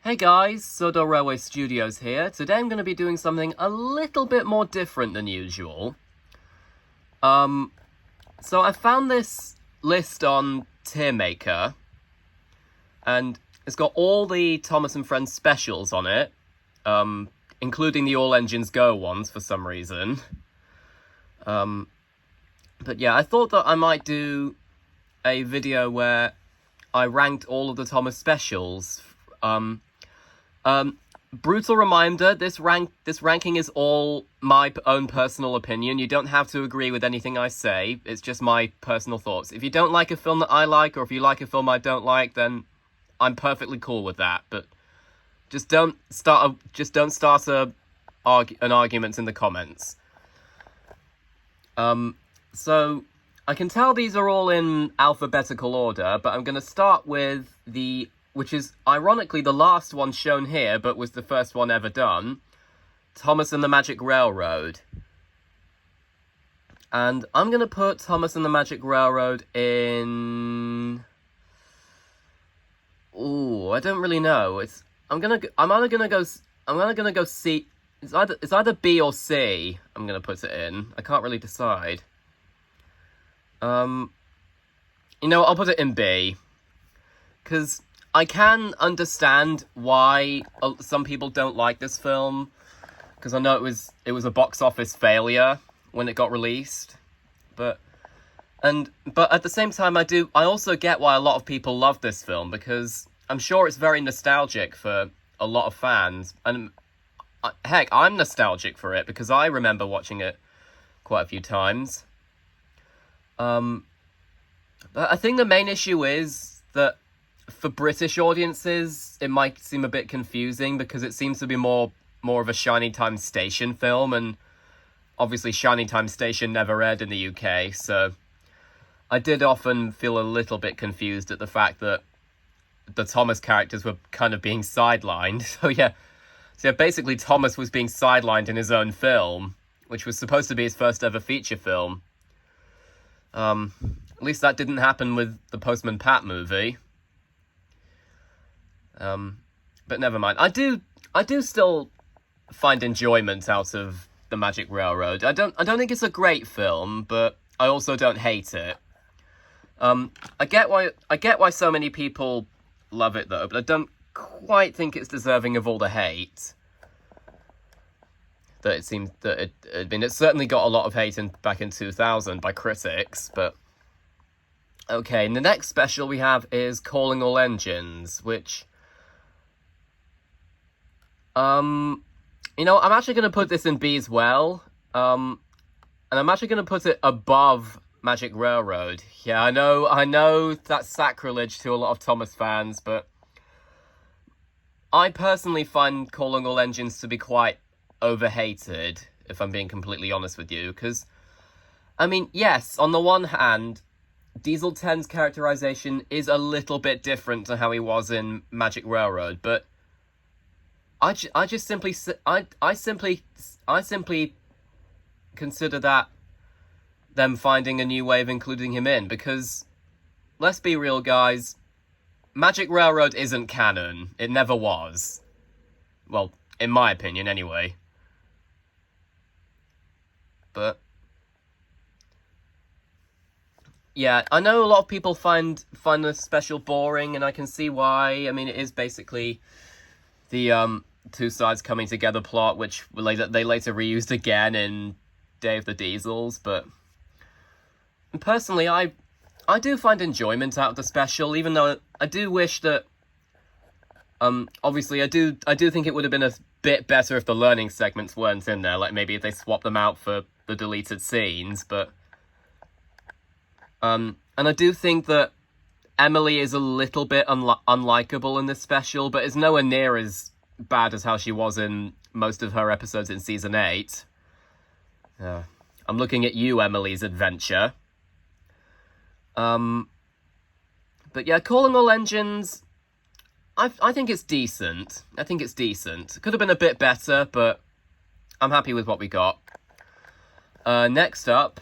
Hey guys, Sodor Railway Studios here. Today I'm going to be doing something a little bit more different than usual. So I found this list on Tiermaker, and it's got all the Thomas and Friends specials on it, including the All Engines Go ones for some reason. But yeah, I thought that I might do a video where I ranked all of the Thomas specials. Brutal reminder, this ranking is all my own personal opinion. You don't have to agree with anything I say. It's just my personal thoughts. If you don't like a film that I like, or if you like a film I don't like, then I'm perfectly cool with that. But just don't start an argument in the comments. So I can tell these are all in alphabetical order, but I'm going to start with which is ironically the last one shown here, but was the first one ever done, Thomas and the Magic Railroad. And I'm going to put Thomas and the Magic Railroad in... Ooh, I don't really know. I'm either gonna go C. It's either B or C. I'm gonna put it in. I can't really decide. I'll put it in B, because I can understand why some people don't like this film, because I know it was a box office failure when it got released, but at the same time I also get why a lot of people love this film, because I'm sure it's very nostalgic for a lot of fans, and heck, I'm nostalgic for it because I remember watching it quite a few times. But I think the main issue is that for British audiences, it might seem a bit confusing because it seems to be more of a Shining Time Station film, and obviously Shining Time Station never aired in the UK, so I did often feel a little bit confused at the fact that the Thomas characters were kind of being sidelined. So basically Thomas was being sidelined in his own film, which was supposed to be his first ever feature film. At least that didn't happen with the Postman Pat movie. But never mind. I do still find enjoyment out of the Magic Railroad. I don't think it's a great film, but I also don't hate it. I get why so many people love it though, but I don't quite think it's deserving of all the hate that it seems that it. I mean, it certainly got a lot of hate back in 2000 by critics, but okay. And the next special we have is Calling All Engines, which I'm actually going to put this in B as well. And I'm actually going to put it above Magic Railroad. Yeah, I know that's sacrilege to a lot of Thomas fans, but I personally find Calling All Engines to be quite overhated, if I'm being completely honest with you, because, I mean, yes, on the one hand, Diesel 10's characterization is a little bit different to how he was in Magic Railroad, but I simply consider that them finding a new way of including him in, because let's be real, guys, Magic Railroad isn't canon. It never was. Well, in my opinion, anyway. But yeah, I know a lot of people find the special boring, and I can see why. I mean, it is basically the two sides coming together plot, which they later reused again in Day of the Diesels, but personally, I do find enjoyment out of the special, even though I do wish that, obviously I do think it would have been a bit better if the learning segments weren't in there, like maybe if they swapped them out for the deleted scenes, but, and I do think that Emily is a little bit unlikable in this special, but is nowhere near as bad as how she was in most of her episodes in season 8. I'm looking at you, Emily's adventure. But yeah, Calling All Engines, I think it's decent. It could have been a bit better, but I'm happy with what we got. Next up,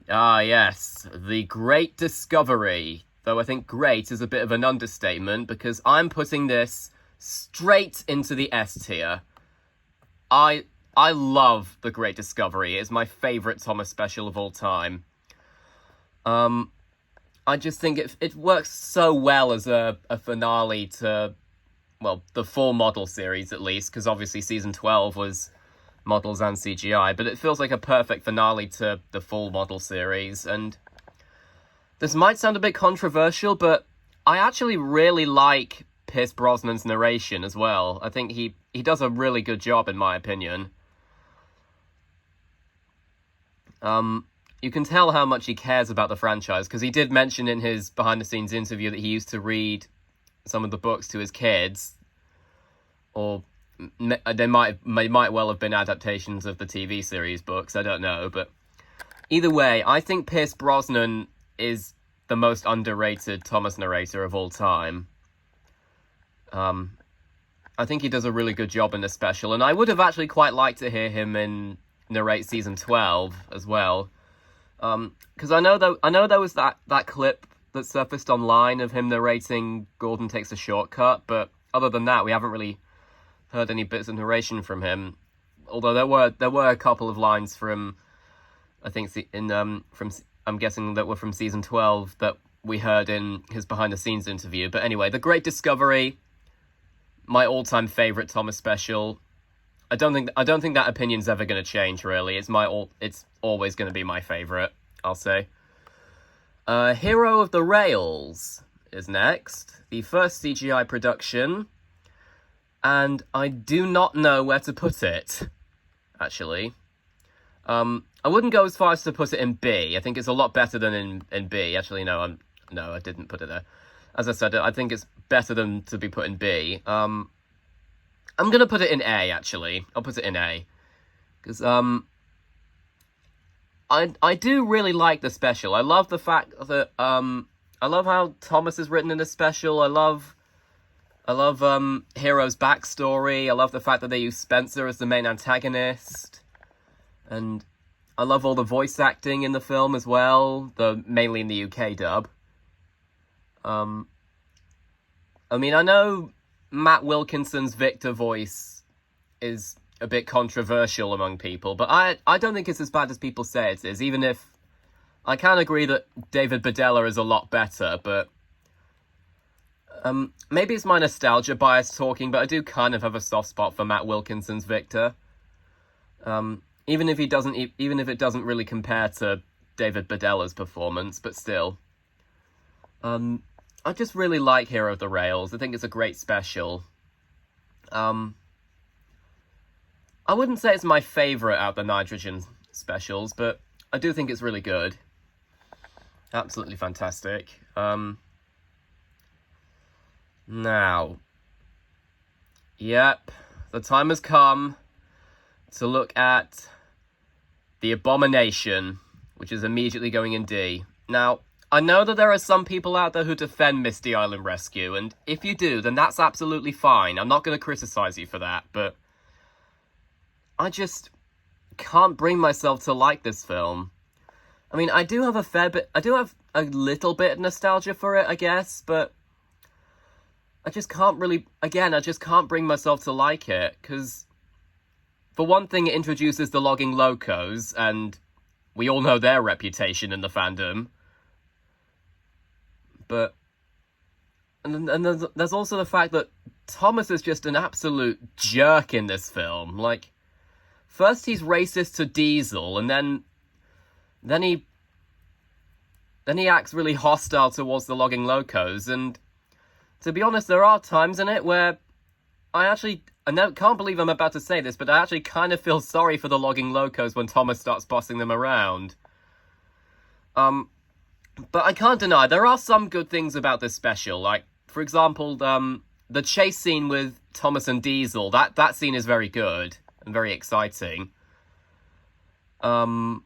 yes, The Great Discovery. Though I think great is a bit of an understatement, because I'm putting this straight into the S tier. I love The Great Discovery. It's my favourite Thomas special of all time. I just think it works so well as a finale to, well, the full model series at least, because obviously season 12 was models and CGI, but it feels like a perfect finale to the full model series. And this might sound a bit controversial, but I actually really like Pierce Brosnan's narration as well. I think he does a really good job, in my opinion. You can tell how much he cares about the franchise, because he did mention in his behind-the-scenes interview that he used to read some of the books to his kids, or they might well have been adaptations of the TV series books, I don't know, but either way, I think Pierce Brosnan is the most underrated Thomas narrator of all time. I think he does a really good job in this special, and I would have actually quite liked to hear him narrate season 12 as well. Because I know there was that clip that surfaced online of him narrating Gordon Takes a Shortcut, but other than that, we haven't really heard any bits of narration from him. Although there were a couple of lines from, I think I'm guessing that were from season 12 that we heard in his behind the scenes interview. But anyway, The Great Discovery, my all-time favorite Thomas special. I don't think that opinion's ever going to change, really. It's always going to be my favorite, I'll say. Hero of the Rails is next. The first CGI production. And I do not know where to put it, actually. I wouldn't go as far as to put it in B. I think it's a lot better than in B. Actually, no, I didn't put it there. As I said, I think it's better than to be put in B. I'm going to put it in A, actually. I'll put it in A. Because, I do really like the special. I love the fact that, I love how Thomas is written in this special. I love Hero's backstory. I love the fact that they use Spencer as the main antagonist. And I love all the voice acting in the film as well, mainly in the UK dub. I mean, I know Matt Wilkinson's Victor voice is a bit controversial among people, but I don't think it's as bad as people say it is, even if I can agree that David Badella is a lot better, but maybe it's my nostalgia bias talking, but I do kind of have a soft spot for Matt Wilkinson's Victor. Even if it doesn't really compare to David Badella's performance, but still. I just really like Hero of the Rails. I think it's a great special. I wouldn't say it's my favourite out of the Nitrogen specials, but I do think it's really good. Absolutely fantastic. Now, yep, the time has come to look at The Abomination, which is immediately going in D. Now, I know that there are some people out there who defend Misty Island Rescue, and if you do, then that's absolutely fine. I'm not going to criticize you for that, but I just can't bring myself to like this film. I mean, I do have a little bit of nostalgia for it, I guess, but I just can't bring myself to like it, because for one thing, it introduces the Logging Locos, and we all know their reputation in the fandom. But, and there's also the fact that Thomas is just an absolute jerk in this film. Like, first he's racist to Diesel, and then he acts really hostile towards the Logging Locos, and to be honest, there are times in it where I can't believe I'm about to say this, but I actually kind of feel sorry for the Logging Locos when Thomas starts bossing them around. But I can't deny, there are some good things about this special. Like, for example, the chase scene with Thomas and Diesel, that scene is very good and very exciting. And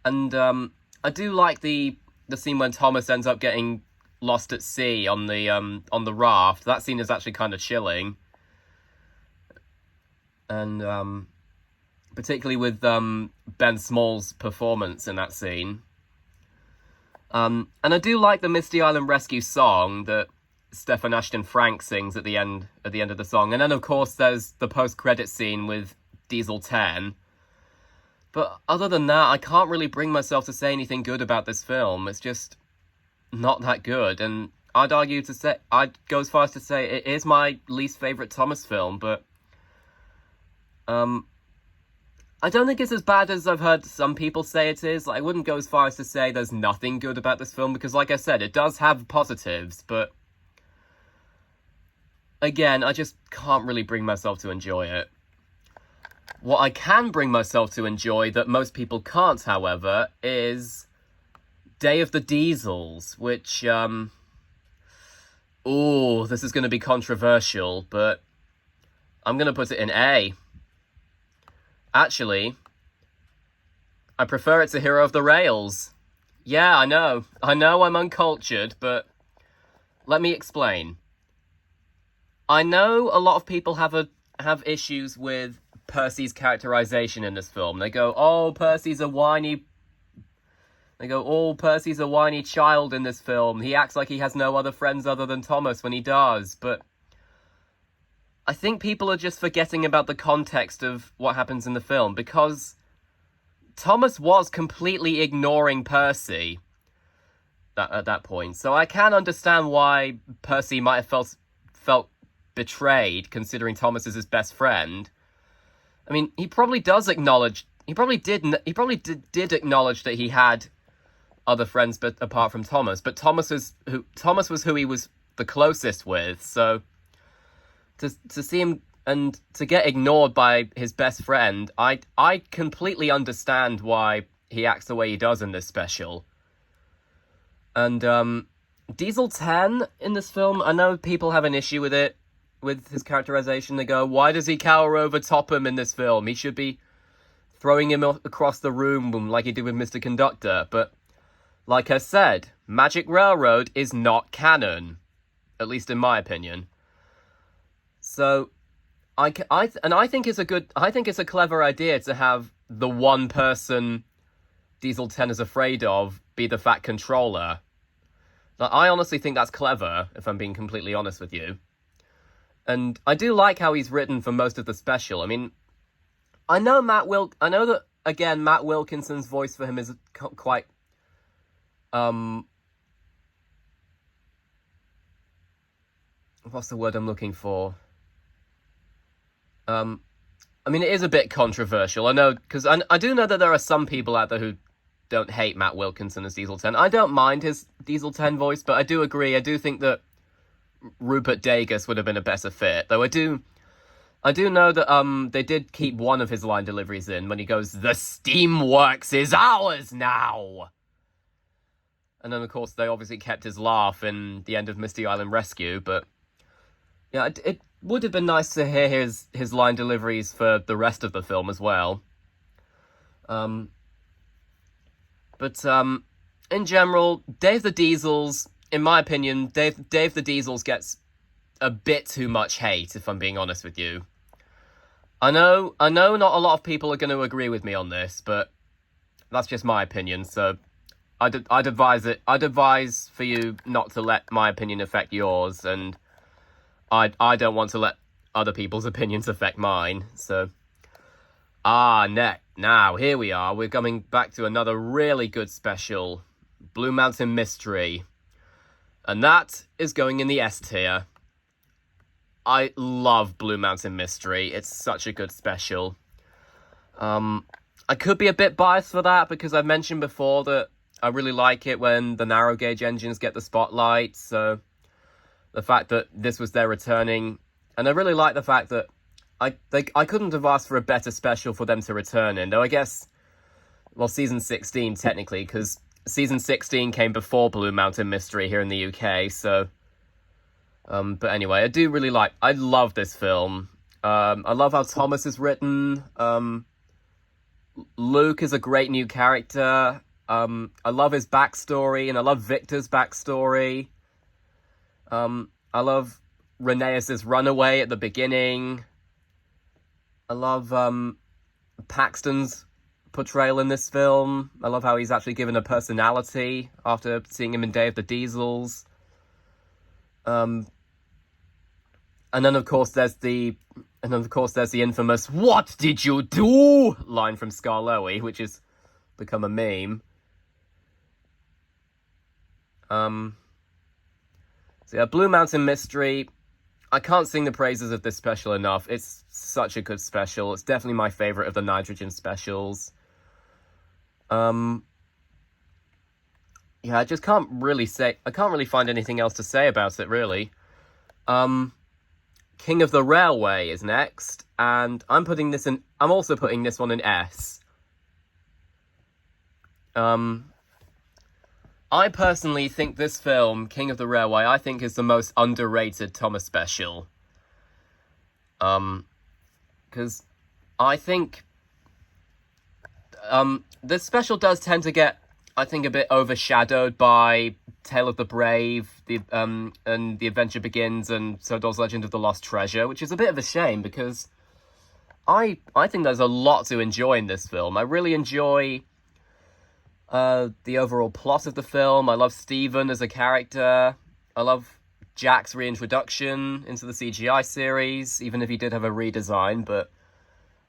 I do like the scene when Thomas ends up getting lost at sea on the raft. That scene is actually kind of chilling. And particularly with Ben Small's performance in that scene. And I do like the Misty Island Rescue song that Stefan Ashton Frank sings at the end of the song. And then, of course, there's the post-credit scene with Diesel 10. But other than that, I can't really bring myself to say anything good about this film. It's just not that good. And I'd go as far as to say it is my least favourite Thomas film, but I don't think it's as bad as I've heard some people say it is. Like, I wouldn't go as far as to say there's nothing good about this film, because like I said, it does have positives, but again, I just can't really bring myself to enjoy it. What I can bring myself to enjoy that most people can't, however, is Day of the Diesels, which, this is going to be controversial, but I'm going to put it in A. Actually, I prefer it to Hero of the Rails. Yeah, I know I'm uncultured, but let me explain. I know a lot of people have issues with Percy's characterization in this film. They go, Percy's a whiny child in this film. He acts like he has no other friends other than Thomas when he does. But I think people are just forgetting about the context of what happens in the film, because Thomas was completely ignoring Percy at that point. So I can understand why Percy might have felt betrayed, considering Thomas is his best friend. I mean, he probably did acknowledge that he had other friends but apart from Thomas. But Thomas was who he was the closest with. So to see him and to get ignored by his best friend, I completely understand why he acts the way he does in this special. And Diesel 10 in this film, I know people have an issue with it, with his characterization. They go, why does he cower over Topham in this film? He should be throwing him across the room like he did with Mr. Conductor. But like I said, Magic Railroad is not canon, at least in my opinion. So I think it's a clever idea to have the one person Diesel 10 is afraid of be the Fat Controller. Like, I honestly think that's clever, if I'm being completely honest with you. And I do like how he's written for most of the special. I mean, I know that, again, Matt Wilkinson's voice for him is quite, what's the word I'm looking for? I mean, it is a bit controversial. I know, because I do know that there are some people out there who don't hate Matt Wilkinson as Diesel 10. I don't mind his Diesel 10 voice, but I do agree. I do think that Rupert Degas would have been a better fit. Though I do know that they did keep one of his line deliveries in when he goes, "The steamworks is ours now." And then, of course, they obviously kept his laugh in the end of Misty Island Rescue. But yeah, it would have been nice to hear his line deliveries for the rest of the film as well. But in general, Dave the Diesels, in my opinion, Dave the Diesels gets a bit too much hate, if I'm being honest with you. I know not a lot of people are going to agree with me on this, but that's just my opinion. So I'd advise for you not to let my opinion affect yours, and I don't want to let other people's opinions affect mine. So now here we are. We're coming back to another really good special, Blue Mountain Mystery, and that is going in the S tier. I love Blue Mountain Mystery. It's such a good special. I could be a bit biased for that because I've mentioned before that I really like it when the narrow gauge engines get the spotlight. So the fact that this was their returning, and I really like the fact that I couldn't have asked for a better special for them to return in. Though I guess, well, season 16 technically, because season 16 came before Blue Mountain Mystery here in the UK. So. But anyway, I love this film. I love how Thomas is written. Luke is a great new character. I love his backstory, and I love Victor's backstory. I love Rheneas's runaway at the beginning. I love Paxton's portrayal in this film. I love how he's actually given a personality after seeing him in Day of the Diesels. And then of course there's the infamous "What did you do?" line from Scarloey, which has become a meme. So yeah, Blue Mountain Mystery. I can't sing the praises of this special enough. It's such a good special. It's definitely my favorite of the Nitrogen specials. Yeah, I can't really find anything else to say about it, really. King of the Railway is next, and I'm also putting this one in S. I personally think this film, King of the Railway, I think is the most underrated Thomas special. Because I think this special does tend to get, I think, a bit overshadowed by Tale of the Brave, and The Adventure Begins, and Sodor's Legend of the Lost Treasure, which is a bit of a shame because I think there's a lot to enjoy in this film. I really enjoy the overall plot of the film. I love Stephen as a character. I love Jack's reintroduction into the CGI series, even if he did have a redesign, but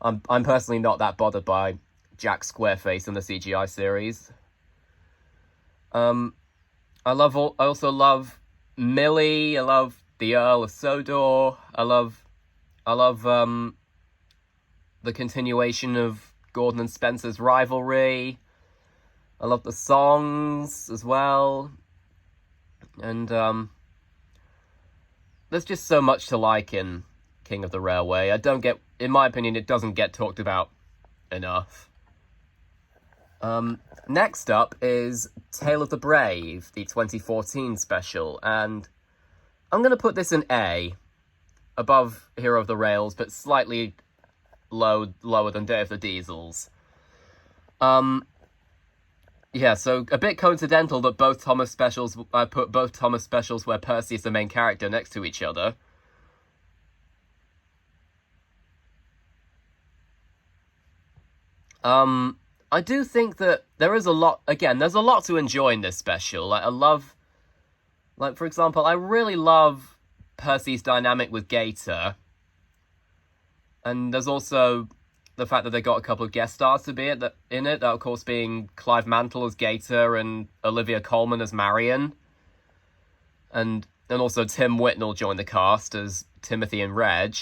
I'm personally not that bothered by Jack Squareface in the CGI series. I also love Millie. I love the Earl of Sodor. I love the continuation of Gordon and Spencer's rivalry. I love the songs as well. And there's just so much to like in King of the Railway. In my opinion, it doesn't get talked about enough. Next up is Tale of the Brave, the 2014 special, and I'm going to put this in A, above Hero of the Rails, but slightly lower than Day of the Diesels. Yeah, so a bit coincidental that I put both Thomas specials where Percy is the main character next to each other. I do think that there's a lot to enjoy in this special. For example, I really love Percy's dynamic with Gator. And there's also the fact that they got a couple of guest stars to be in it, that of course being Clive Mantle as Gator and Olivia Colman as Marion. And also Tim Whitnell joined the cast as Timothy and Reg.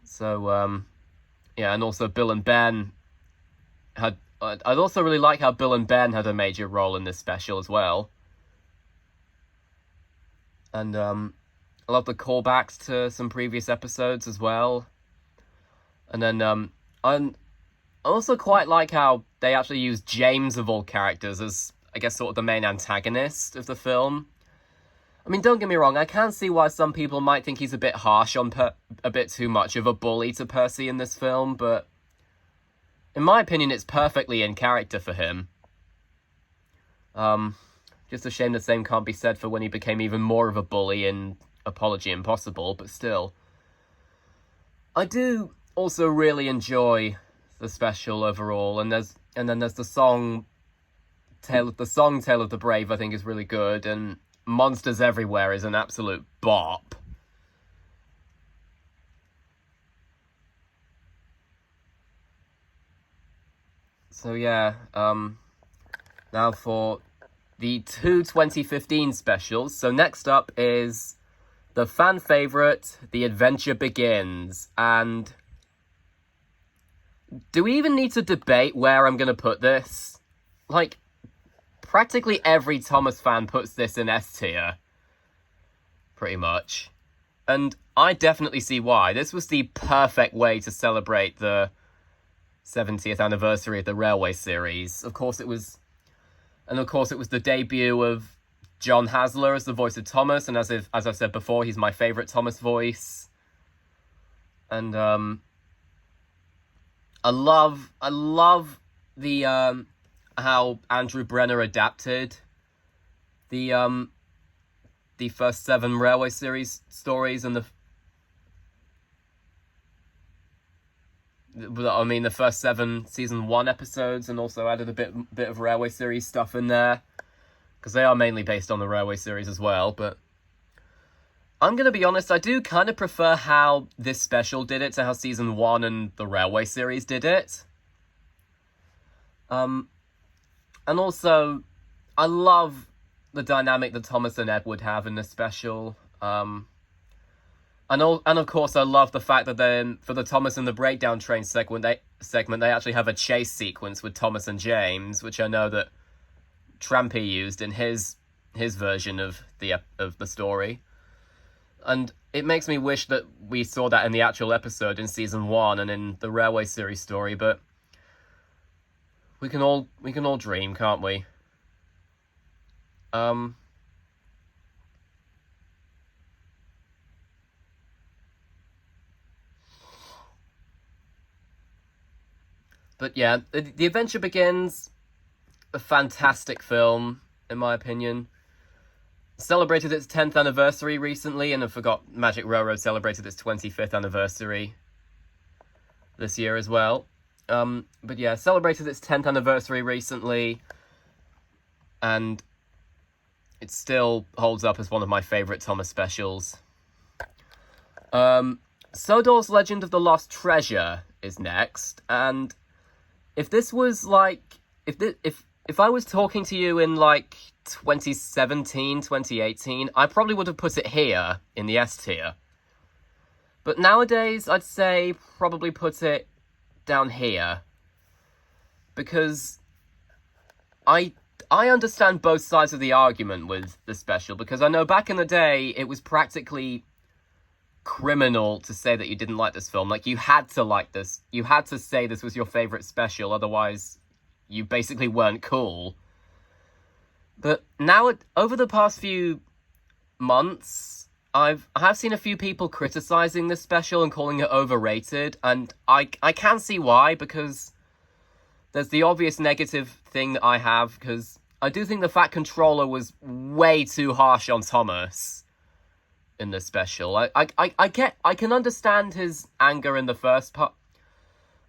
So, yeah, and also Bill and Ben I'd also really like how Bill and Ben had a major role in this special as well. And, I love the callbacks to some previous episodes as well. And then I also quite like how they actually use James of all characters as, I guess, sort of the main antagonist of the film. I mean, don't get me wrong, I can see why some people might think he's a bit harsh on a bit too much of a bully to Percy in this film, but in my opinion, it's perfectly in character for him. Just a shame the same can't be said for when he became even more of a bully in Apology Impossible, but still. I do also really enjoy the special overall, and then there's the song Tale of the Brave, I think is really good, and Monsters Everywhere is an absolute bop. So yeah, now for the two 2015 specials. So next up is the fan favorite, The Adventure Begins. And do we even need to debate where I'm going to put this? Like, practically every Thomas fan puts this in S tier. Pretty much. And I definitely see why. This was the perfect way to celebrate the 70th anniversary of the Railway series. Of course it was the debut of John Hasler as the voice of Thomas, and as I've said before, he's my favourite Thomas voice. And I love the how Andrew Brenner adapted the first 7 Railway series stories and the first 7 season 1 episodes, and also added a bit of Railway series stuff in there. because they are mainly based on the Railway series as well, but I'm going to be honest, I do kind of prefer how this special did it to how Season 1 and the Railway series did it. And also, I love the dynamic that Thomas and Edward have in this special. And of course, I love the fact that then for the Thomas and the Breakdown Train segment, they actually have a chase sequence with Thomas and James, which I know that Trampy used in his version of the story. And it makes me wish that we saw that in the actual episode in Season 1 and in the Railway series story, but we can all dream, can't we? But yeah, The Adventure Begins, a fantastic film, in my opinion. Celebrated its 10th anniversary recently, and I forgot Magic Railroad celebrated its 25th anniversary this year as well. But yeah, celebrated its 10th anniversary recently, and it still holds up as one of my favourite Thomas specials. Sodor's Legend of the Lost Treasure is next, and if this was like, if I was talking to you in like 2017, 2018, I probably would have put it here in the S tier. But nowadays, I'd say probably put it down here. Because I understand both sides of the argument with the special, because I know back in the day, it was practically criminal to say that you didn't like this film. Like, you had to like this. You had to say this was your favourite special, otherwise you basically weren't cool. But now, over the past few months, I have seen a few people criticising this special and calling it overrated, and I can see why, because there's the obvious negative thing that I have, because I do think the Fat Controller was way too harsh on Thomas in this special. I can understand his anger in the first part.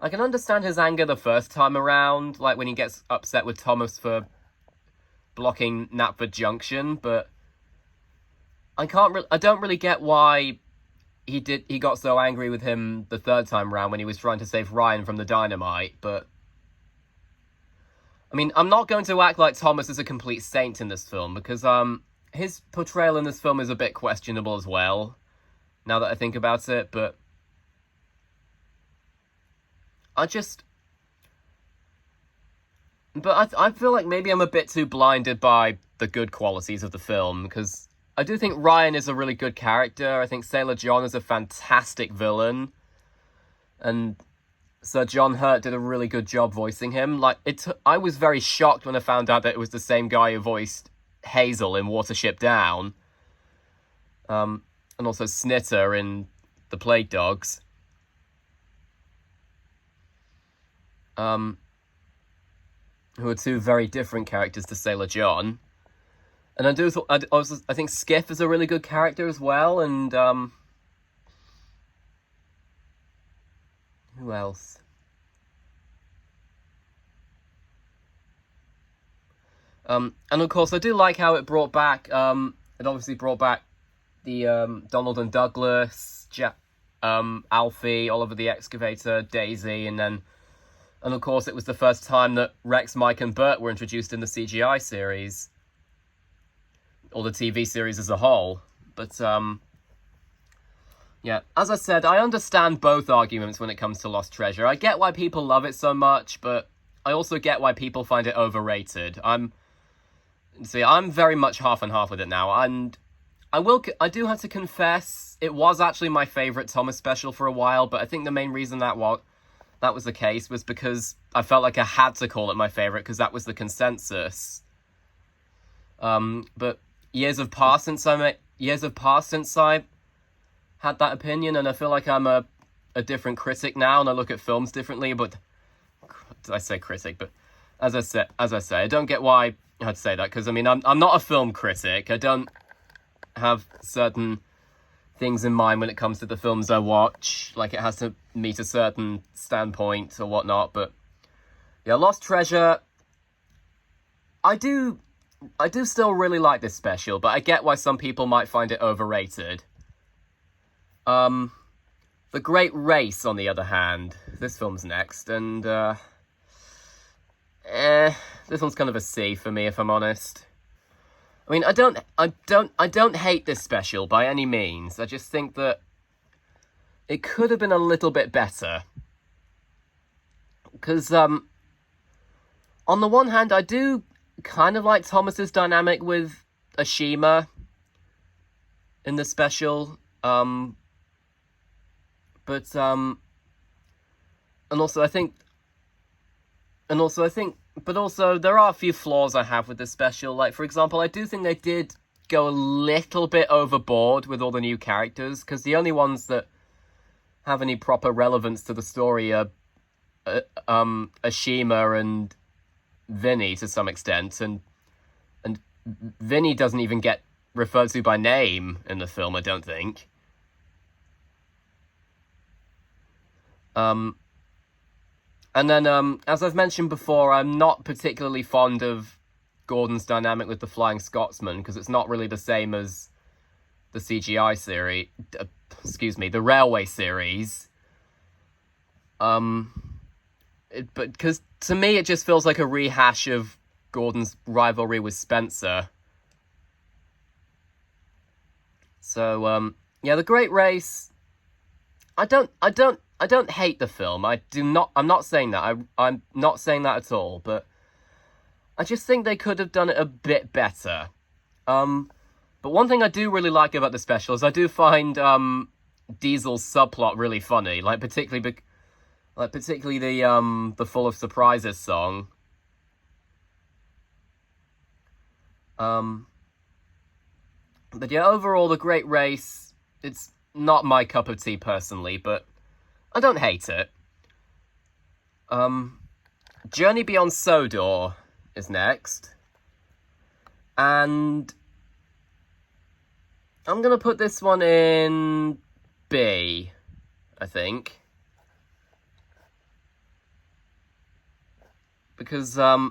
I can understand his anger the first time around, like when he gets upset with Thomas for blocking Knapford Junction, but I don't really get why he got so angry with him the third time round when he was trying to save Ryan from the dynamite. But I mean, I'm not going to act like Thomas is a complete saint in this film, because his portrayal in this film is a bit questionable as well, now that I think about it, but I feel like maybe I'm a bit too blinded by the good qualities of the film, because I do think Ryan is a really good character. I think Sailor John is a fantastic villain, and Sir John Hurt did a really good job voicing him. I was very shocked when I found out that it was the same guy who voiced Hazel in Watership Down, and also Snitter in The Plague Dogs. Who are two very different characters to Sailor John. And I think Skiff is a really good character as well, and who else? And of course, I do like how it brought back, it obviously brought back the Donald and Douglas, Alfie, Oliver the Excavator, Daisy, and of course it was the first time that Rex, Mike, and Bert were introduced in the CGI series, or the TV series as a whole. But yeah, as I said, I understand both arguments when it comes to Lost Treasure. I get why people love it so much, but I also get why people find it overrated. I'm very much half and half with it now, and I do have to confess, it was actually my favourite Thomas special for a while, but I think the main reason that was the case was because I felt like I had to call it my favourite, because that was the consensus. But years have passed since I had that opinion, and I feel like I'm a different critic now, and I look at films differently. But I say critic, but as I say, I don't get why I had to say that, because I mean, I'm not a film critic. I don't have certain things in mind when it comes to the films I watch, like it has to meet a certain standpoint or whatnot. But yeah, Lost Treasure, I do still really like this special, but I get why some people might find it overrated. The Great Race, on the other hand, this film's next, and this one's kind of a C for me, if I'm honest. I mean, I don't hate this special by any means. I just think that it could have been a little bit better. Because, on the one hand, I do kind of like Thomas's dynamic with Ashima in the special. But there are a few flaws I have with this special. Like, for example, I do think they did go a little bit overboard with all the new characters, because the only ones that have any proper relevance to the story are Ashima and Vinny to some extent, and Vinny doesn't even get referred to by name in the film, I don't think. And then, as I've mentioned before, I'm not particularly fond of Gordon's dynamic with the Flying Scotsman, because it's not really the same as the CGI series, the Railway series. But because to me it just feels like a rehash of Gordon's rivalry with Spencer. So, yeah, The Great Race, I don't hate the film. I'm not saying that. I'm not saying that at all, but I just think they could have done it a bit better. But one thing I do really like about the special is I do find Diesel's subplot really funny, particularly the Full of Surprises song. But yeah, overall, The Great Race, it's not my cup of tea personally, but I don't hate it. Journey Beyond Sodor is next. And I'm going to put this one in B, I think. Because I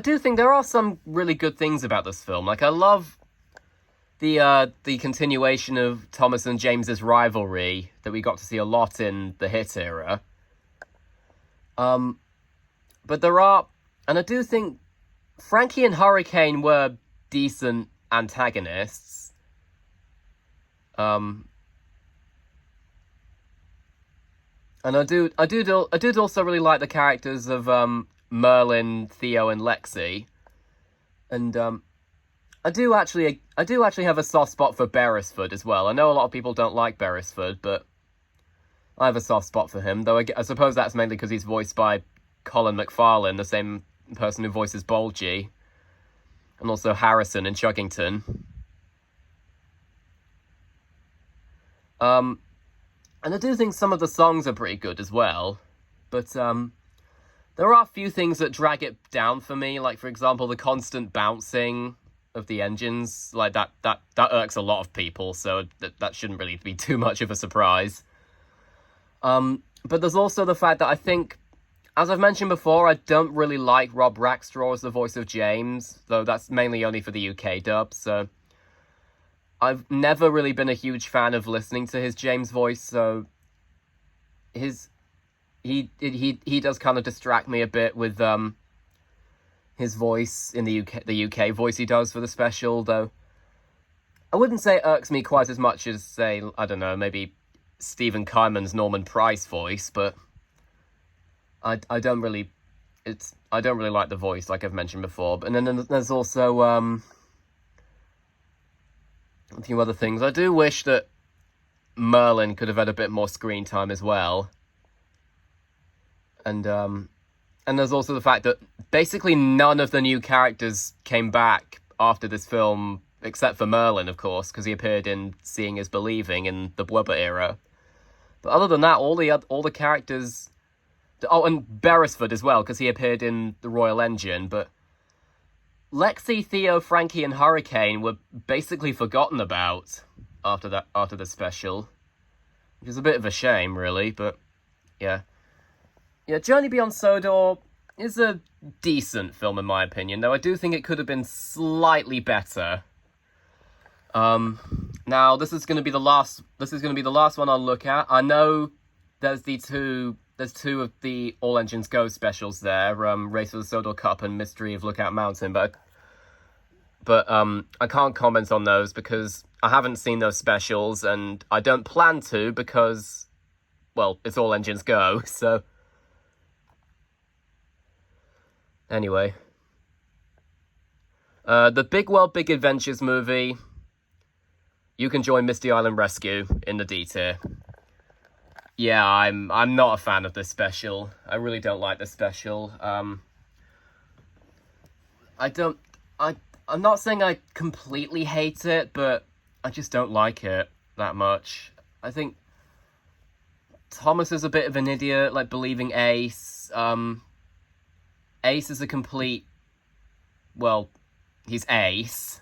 do think there are some really good things about this film. Like, I love the continuation of Thomas and James's rivalry that we got to see a lot in the Hit era. But there are, and I do think Frankie and Hurricane were decent antagonists. And I do also really like the characters of Merlin, Theo, and Lexi. And I do actually have a soft spot for Beresford as well. I know a lot of people don't like Beresford, but I have a soft spot for him. Though I suppose that's mainly because he's voiced by Colin McFarlane, the same person who voices Bolgie, and also Harrison in Chuggington. And I do think some of the songs are pretty good as well, but there are a few things that drag it down for me. Like, for example, the constant bouncing of the engines, like that irks a lot of people, so that shouldn't really be too much of a surprise. But there's also the fact that I think, as I've mentioned before, I don't really like Rob Rackstraw as the voice of James, though that's mainly only for the UK dub, so I've never really been a huge fan of listening to his James voice, so he does kind of distract me a bit with his voice in the UK voice he does for the special, though I wouldn't say it irks me quite as much as, say, I don't know, maybe Stephen Kyman's Norman Price voice, but I don't really like the voice, like I've mentioned before. And then there's also a few other things. I do wish that Merlin could have had a bit more screen time as well. And there's also the fact that basically none of the new characters came back after this film, except for Merlin, of course, because he appeared in Seeing is Believing in the Blubber era. But other than that, all the characters... Oh, and Beresford as well, because he appeared in The Royal Engine, but Lexi, Theo, Frankie, and Hurricane were basically forgotten about after the special, which is a bit of a shame, really, but yeah. Yeah, Journey Beyond Sodor, is a decent film in my opinion, though I do think it could have been slightly better. Now this is going to be the last. This is going to be the last one I'll look at. I know there's two of the All Engines Go specials there. Race for the Sodor Cup and Mystery of Lookout Mountain, but I can't comment on those because I haven't seen those specials and I don't plan to because, well, it's All Engines Go. So anyway, the Big World Big Adventures movie. You can join Misty Island Rescue in the D tier. Yeah, I'm not a fan of this special. I really don't like this special. I'm not saying I completely hate it, but I just don't like it that much. I think Thomas is a bit of an idiot, like believing Ace. Ace is a complete... Well, he's Ace.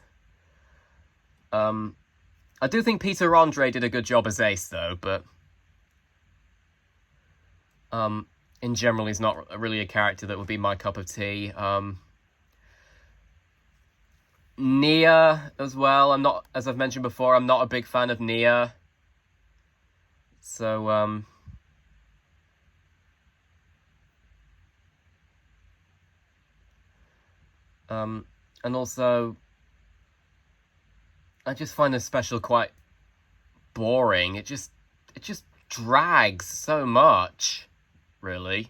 I do think Peter Andre did a good job as Ace, though, but... in general, he's not really a character that would be my cup of tea. Nia, as well. I'm not, as I've mentioned before, I'm not a big fan of Nia. So, and also, I just find this special quite boring. It just drags so much, really.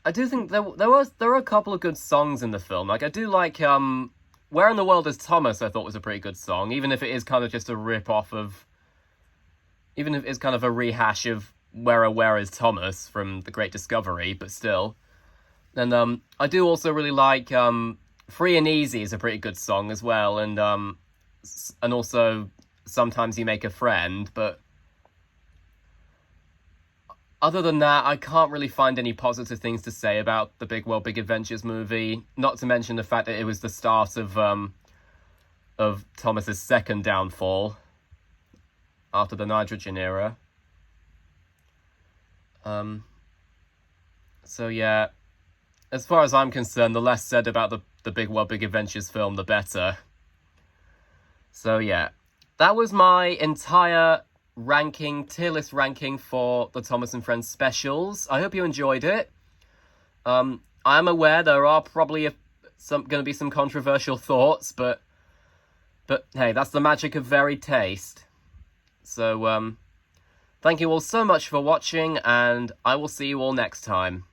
I do think there are a couple of good songs in the film. Like, I do like Where in the World is Thomas, I thought was a pretty good song, even if it is kind of just a rip-off of... Even if it's kind of a rehash of Where is Thomas from The Great Discovery, but still. And I do also really like Free and Easy is a pretty good song as well, and also Sometimes You Make a Friend, but... Other than that, I can't really find any positive things to say about the Big World Big Adventures movie. Not to mention the fact that it was the start of Thomas's second downfall after the Nitrogen era. So yeah, as far as I'm concerned, the less said about the Big World Big Adventures film, the better. So yeah, that was my entire tier list ranking for the Thomas and Friends specials. I hope you enjoyed it. I am aware there are probably going to be some controversial thoughts, but hey, that's the magic of varied taste. So thank you all so much for watching, and I will see you all next time.